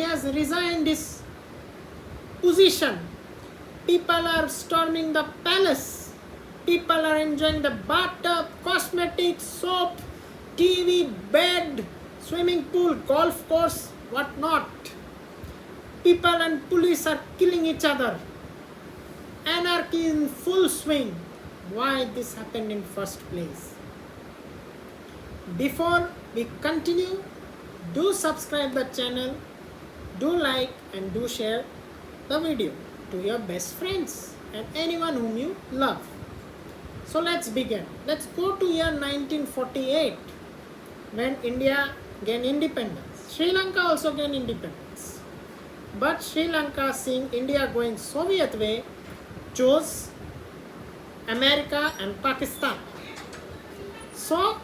he has resigned his position. People are storming the palace. People are enjoying the bathtub, cosmetics, soap, TV, bed, swimming pool, golf course, whatnot. People and police are killing each other. Anarchy in full swing. Why this happened in first place? Before we continue, do subscribe the channel, do like and do share the video to your best friends and anyone whom you love. So let's begin. Let's go to year 1948 when India gained independence. Sri Lanka also gained independence. But Sri Lanka, seeing India going Soviet way, chose America and Pakistan. So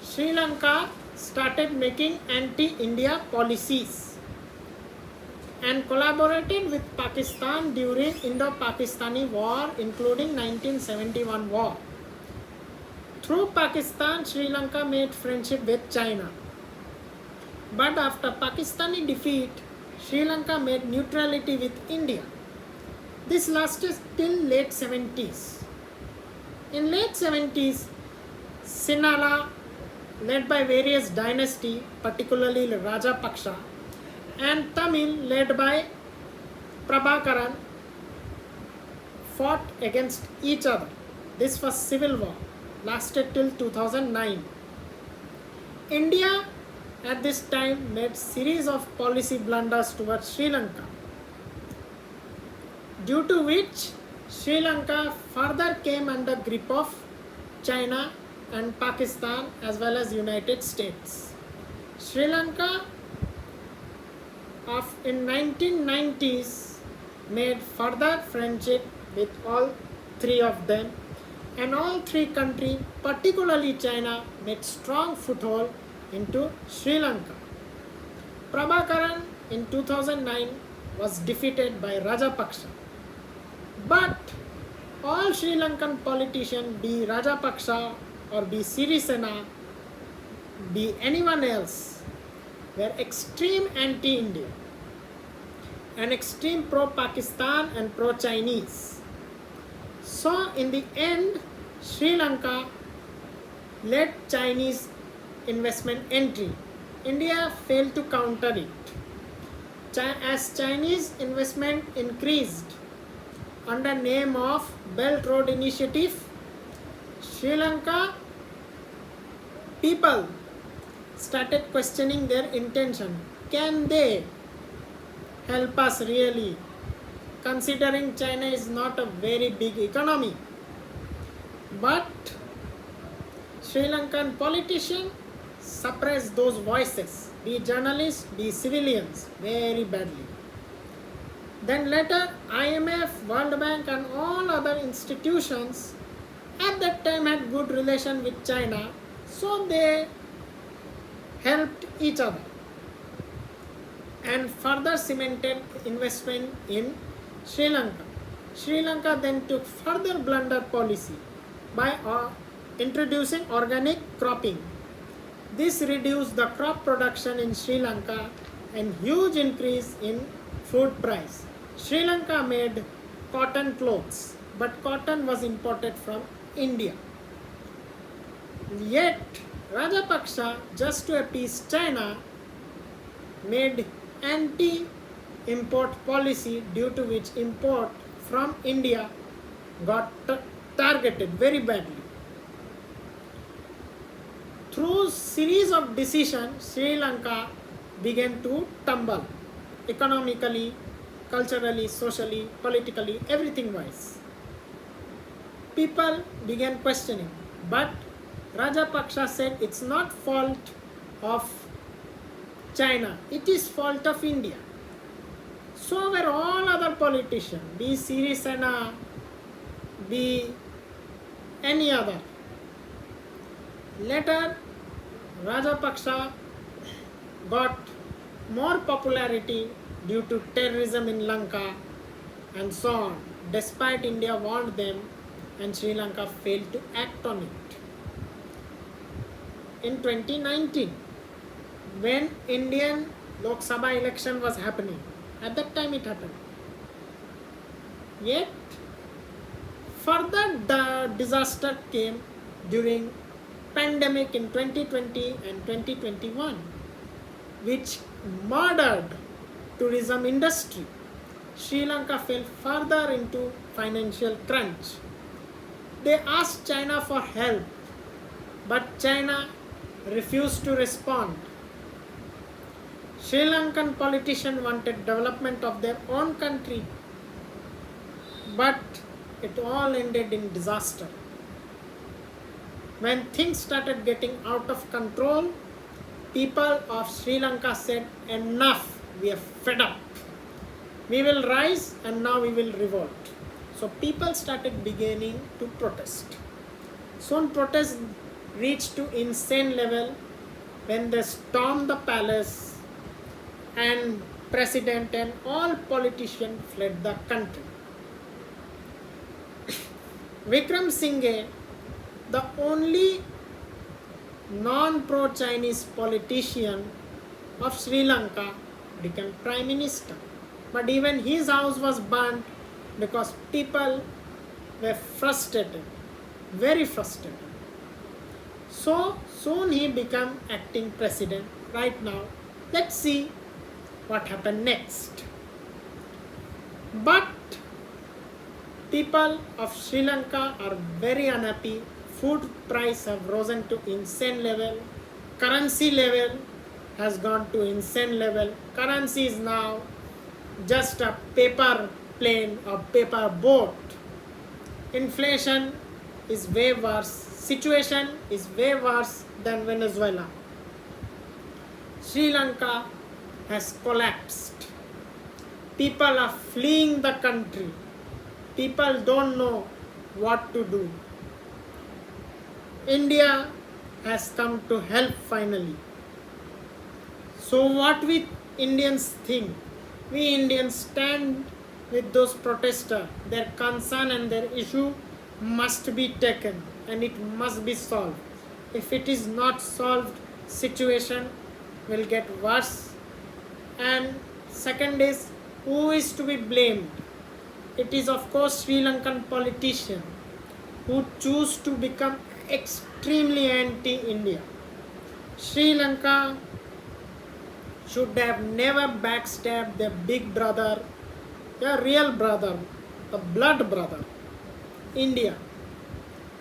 Sri Lanka started making anti-India policies and collaborated with Pakistan during Indo-Pakistani War, including 1971 war. Through Pakistan, Sri Lanka made friendship with China. But after Pakistani defeat, Sri Lanka made neutrality with India. This lasted till late 70s. In late 70s, Sinhala, led by various dynasties, particularly Rajapaksha, and Tamil, led by Prabhakaran, fought against each other. This was civil war, lasted till 2009. India at this time made series of policy blunders towards Sri Lanka, due to which Sri Lanka further came under grip of China and Pakistan as well as United States. Sri Lanka in 1990s made further friendship with all three of them, and all three countries, particularly China, made strong foothold into Sri Lanka. Prabhakaran in 2009 was defeated by Rajapaksha. But all Sri Lankan politicians, be Rajapaksha or be Sirisena, be anyone else, were extreme anti-India and extreme pro-Pakistan and pro-Chinese. So in the end, Sri Lanka led Chinese investment entry. India failed to counter it. As Chinese investment increased under name of Belt Road Initiative, Sri Lanka people started questioning their intention. Can they help us really, considering China is not a very big economy? But Sri Lankan politicians suppress those voices, be journalists, be civilians, very badly. Then later IMF, World Bank and all other institutions at that time had good relation with China, so they helped each other and further cemented investment in Sri Lanka. Sri Lanka then took further blunder policy by introducing organic cropping. This reduced the crop production in Sri Lanka and huge increase in food price. Sri Lanka made cotton clothes, but cotton was imported from India. Yet Rajapaksha, just to appease China, made anti-import policy, due to which import from India got targeted very badly. Through series of decisions, Sri Lanka began to tumble economically, culturally, socially, politically, everything wise. People began questioning, but Rajapaksha said it's not fault of China, it is fault of India. So were all other politicians, be Sirisena, be any other. Later, Rajapaksha got more popularity due to terrorism in Lanka and so on, despite India warned them and Sri Lanka failed to act on it. In 2019, when Indian Lok Sabha election was happening. At that time it happened. Yet further disaster came during pandemic in 2020 and 2021, which murdered tourism industry. Sri Lanka fell further into financial crunch. They asked China for help, but China refused to respond. Sri Lankan politicians wanted development of their own country, but it all ended in disaster. When things started getting out of control, people of Sri Lanka said, enough, we are fed up. We will rise and now we will revolt. So people started beginning to protest. Soon protests reached to insane level when they stormed the palace and president and all politicians fled the country. Wikremsinghe, the only non-pro-Chinese politician of Sri Lanka, became prime minister. But even his house was burnt because people were frustrated, very frustrated. So soon he became acting president. Right now, let's see what happened next. But people of Sri Lanka are very unhappy. Food price have risen to insane level. Currency level has gone to insane level. Currency is now just a paper plane or paper boat. Inflation is way worse. Situation is way worse than Venezuela. Sri Lanka has collapsed. People are fleeing the country. People don't know what to do. India has come to help finally. So what we Indians think? We Indians stand with those protesters. Their concern and their issue must be taken and it must be solved. If it is not solved, situation will get worse. And second is, who is to be blamed? It is of course Sri Lankan politicians who choose to become extremely anti-India. Sri Lanka should have never backstabbed their big brother, their real brother, the blood brother, India.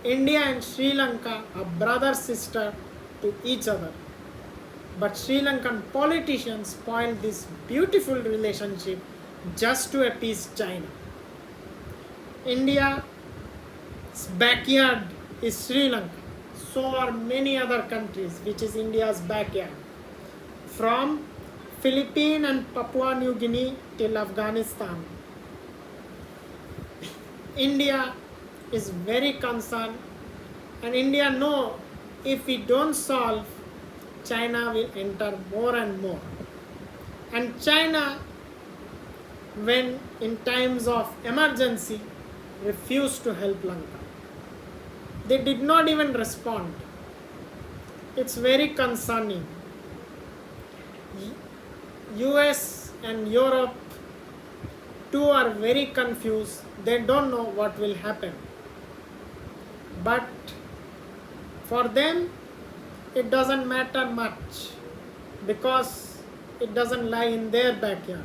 India and Sri Lanka are brother sister to each other. But Sri Lankan politicians spoiled this beautiful relationship just to appease China. India's backyard is Sri Lanka. So are many other countries which is India's backyard. From Philippines and Papua New Guinea till Afghanistan. India is very concerned and India know if we don't solve, China will enter more and more. And China, when in times of emergency, refused to help Lanka. They did not even respond. It's very concerning. US and Europe too are very confused. They don't know what will happen. But for them, it doesn't matter much because it doesn't lie in their backyard.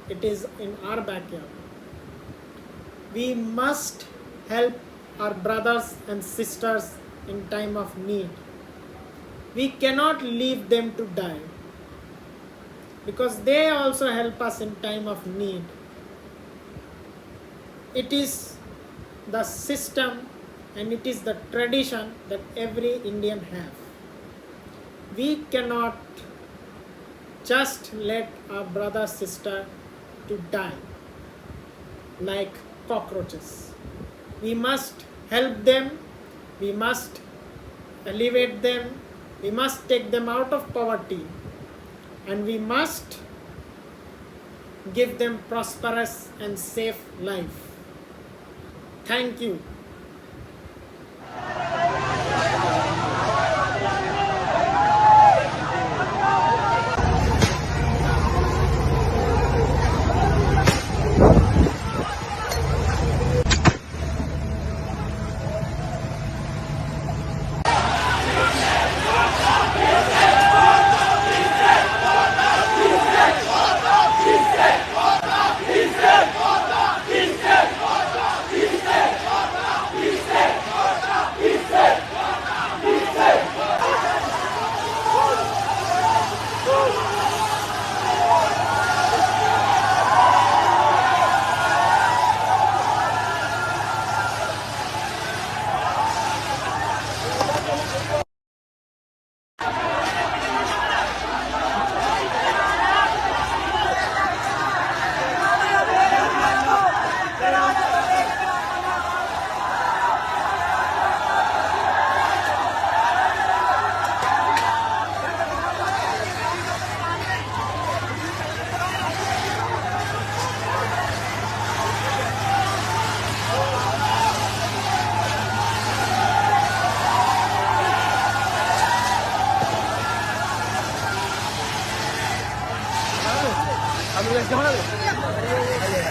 It is in our backyard. We must help our brothers and sisters in time of need. We cannot leave them to die because they also help us in time of need. It is the system and it is the tradition that every Indian have. We cannot just let our brother sister to die like cockroaches. We must help them, we must elevate them, we must take them out of poverty, and we must give them prosperous and safe life. Thank you. আমি কেমন হবে